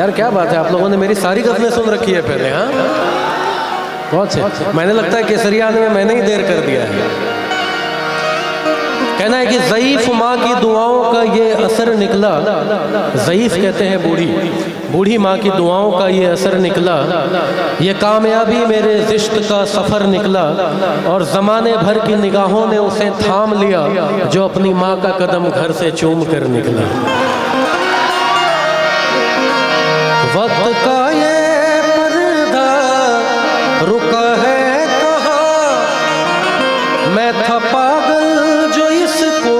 यार क्या बात है, आप लोगों ने मेरी सारी गज़लें सुन रखी है पहले। हाँ बहुत से। मैंने लगता है केसरिया आने में मैंने ही देर कर दिया है। कहना है कि ज़ईफ़ माँ की दुआओं का ये असर निकला, ज़ईफ़ कहते हैं बूढ़ी, बूढ़ी माँ की दुआओं का ये असर निकला, ये कामयाबी मेरे ज़िश्त का सफ़र निकला, और ज़माने भर की निगाहों ने उसे थाम लिया जो अपनी माँ का कदम घर से चूम कर निकला। वक्त का ये पर्दा रुका है कहाँ, मैं था पागल जो इसको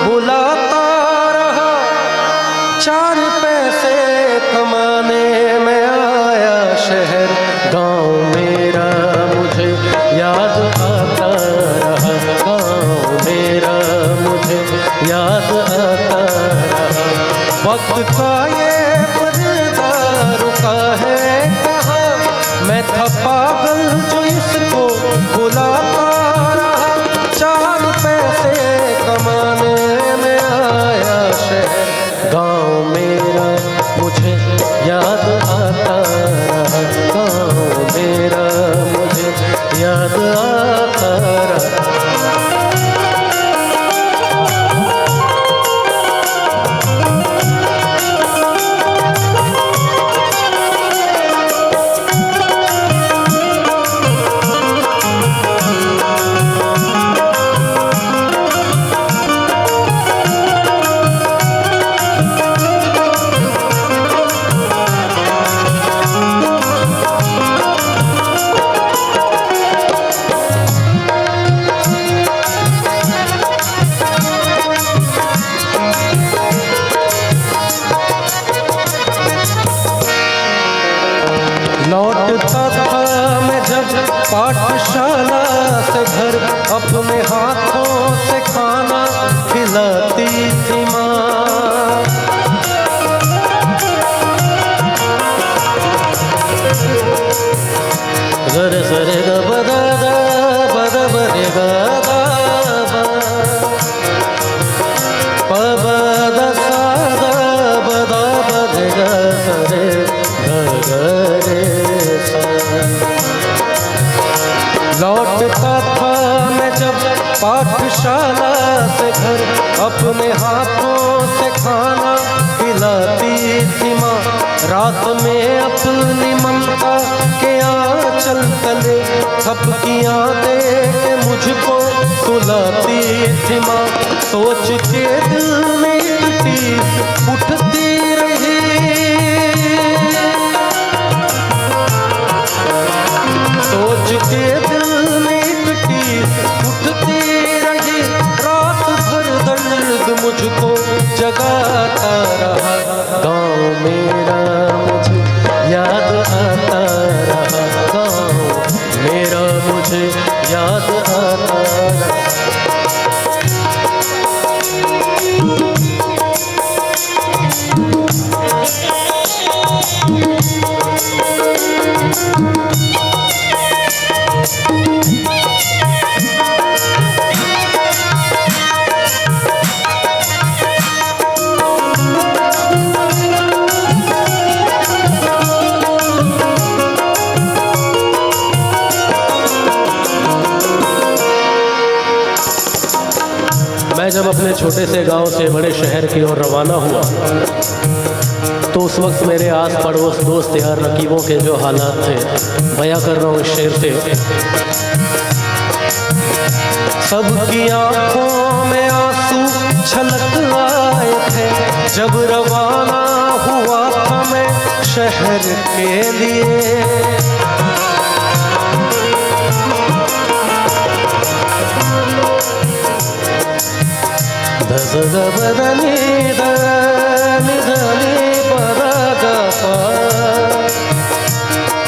बुलाता रहा, चार पैसे कमाने में आया शहर, गांव मेरा मुझे याद आता रहा, गांव मेरा मुझे याद आता रहा। वक्त का ये पर्दा रुका है कहाँ, मैं था पागल जो इसको बुलाता रहा, चार पैसे कमाने में आया शहर, गांव मेरा मुझे याद आता रहा, गांव मेरा मुझे याद आता रहा। लौटता था मैं जब पाठशाला से घर, अपने हाथों से खाना खिलाती थी माँ। गरे सरे ग बदा दा बदा बरे ग दा प बदा सा दा बदा बरे ग सरे ग रे। लौटता था मैं जब पाठशाला से घर, अपने हाथों से खाना खिलाती थी माँ, रात में अपनी ममता के आंचल तले थपकियाँ दे के मुझको सुलाती थी माँ। सोच के दिल में टीस उठती रही, सोच के दिल में टीस उठती रही, रात भर दर्द मुझको जगाता रहा, गाँव मेरा मुझे याद आता रहा, गाँव मेरा मुझे याद आता रहा। मैं जब अपने छोटे से गांव से बड़े शहर की ओर रवाना हुआ, तो उस वक्त मेरे आस पड़ोस दोस्त यार रकीबों के जो हालात थे, बयां कर रहा हूँ इस शेर से। सबकी आंखों में आंसू छलक आए थे, जब रवाना हुआ था मैं शहर के लिए। बदनी धनी धनी पद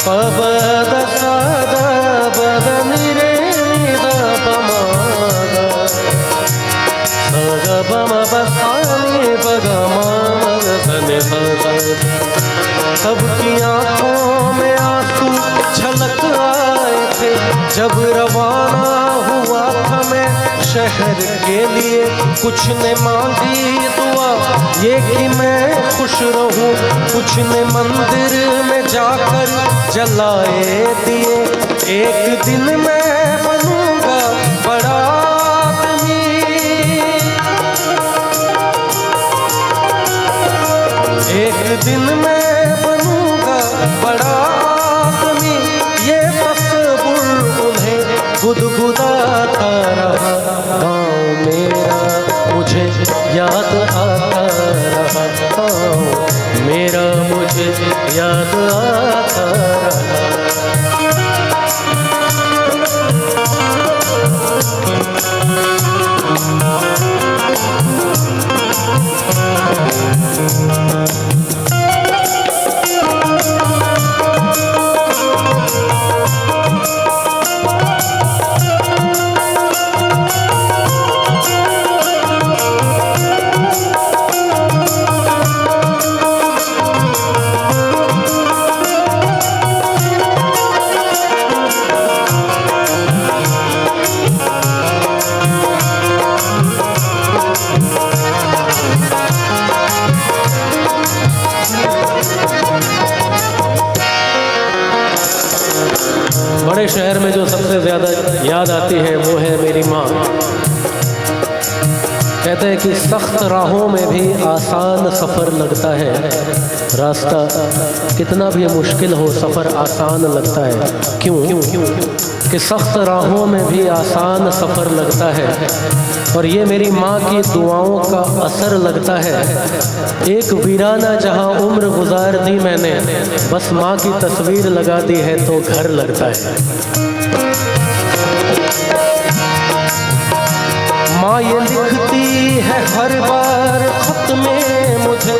पद साद बदनी रे पमादा सग बम बसानी बगमा धने सबकी आंखों में आंसू छलक आए थे, जब रवाना हुआ था मैं शहर के लिए। कुछ ने मांगी दुआ ये कि मैं खुश रहूं, कुछ ने मंदिर में जाकर जलाए दिए। एक दिन मैं बनूंगा बड़ा आदमी, एक दिन मैं बनूंगा बड़ा आदमी। ये तस्वीर उन्हें गुदगुदाता रहा, गाँव मेरा मुझे याद आता रहा, गाँव मेरा मुझे याद आता रहा। बड़े शहर में जो सबसे ज़्यादा याद आती है वो है मेरी माँ। कहते हैं कि सख्त राहों में भी आसान सफ़र लगता है, रास्ता कितना भी मुश्किल हो सफ़र आसान लगता है। क्यों कि सख्त राहों में भी आसान सफ़र लगता है, और ये मेरी माँ की दुआओं का असर लगता है। एक वीराना जहाँ उम्र गुजार दी मैंने, बस माँ की तस्वीर लगा दी है तो घर लगता है। माँ ये लिखती है हर बार खत में मुझे,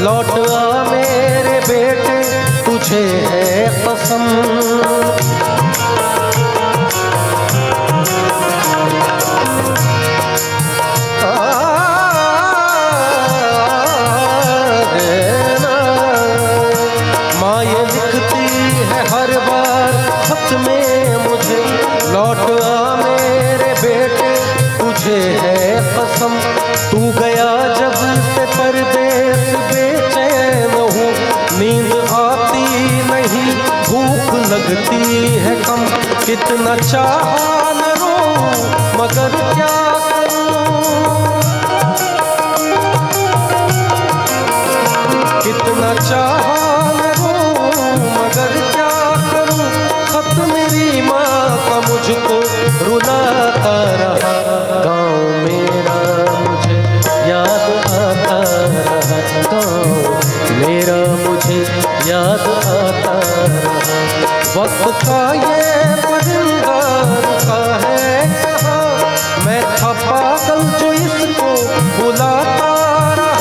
लौट आ मेरे बेटे तुझे है कसम। माँ ये लिखती है हर बार खत में मुझे, लौट आ मेरे बेटे तुझे है कसम। तू गया जब से परदेस बेचैन हूँ, नींद आती नहीं भूख लगती है कम। कितना चाहा न रो मगर क्या करूँ, कितना चाहा न रो मगर क्या करूँ। खत मेरी माँ का मुझको रुलाता रहा, गाँव मेरा मुझे याद आता रहा, गाँव मेरा मुझे याद आता रहा। वक्त का ये परिंदा रुका है कहाँ, मैं था पागल जो इसको बुलाता रहा।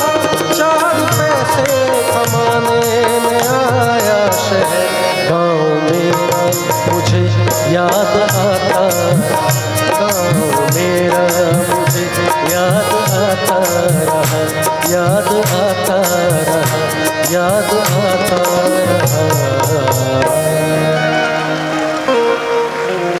चार पैसे कमाने में आया शहर, गाँव मेरा मुझे याद आता, गाँव मेरा मुझे याद आता रहा, याद आता रहा, याद आता रहा।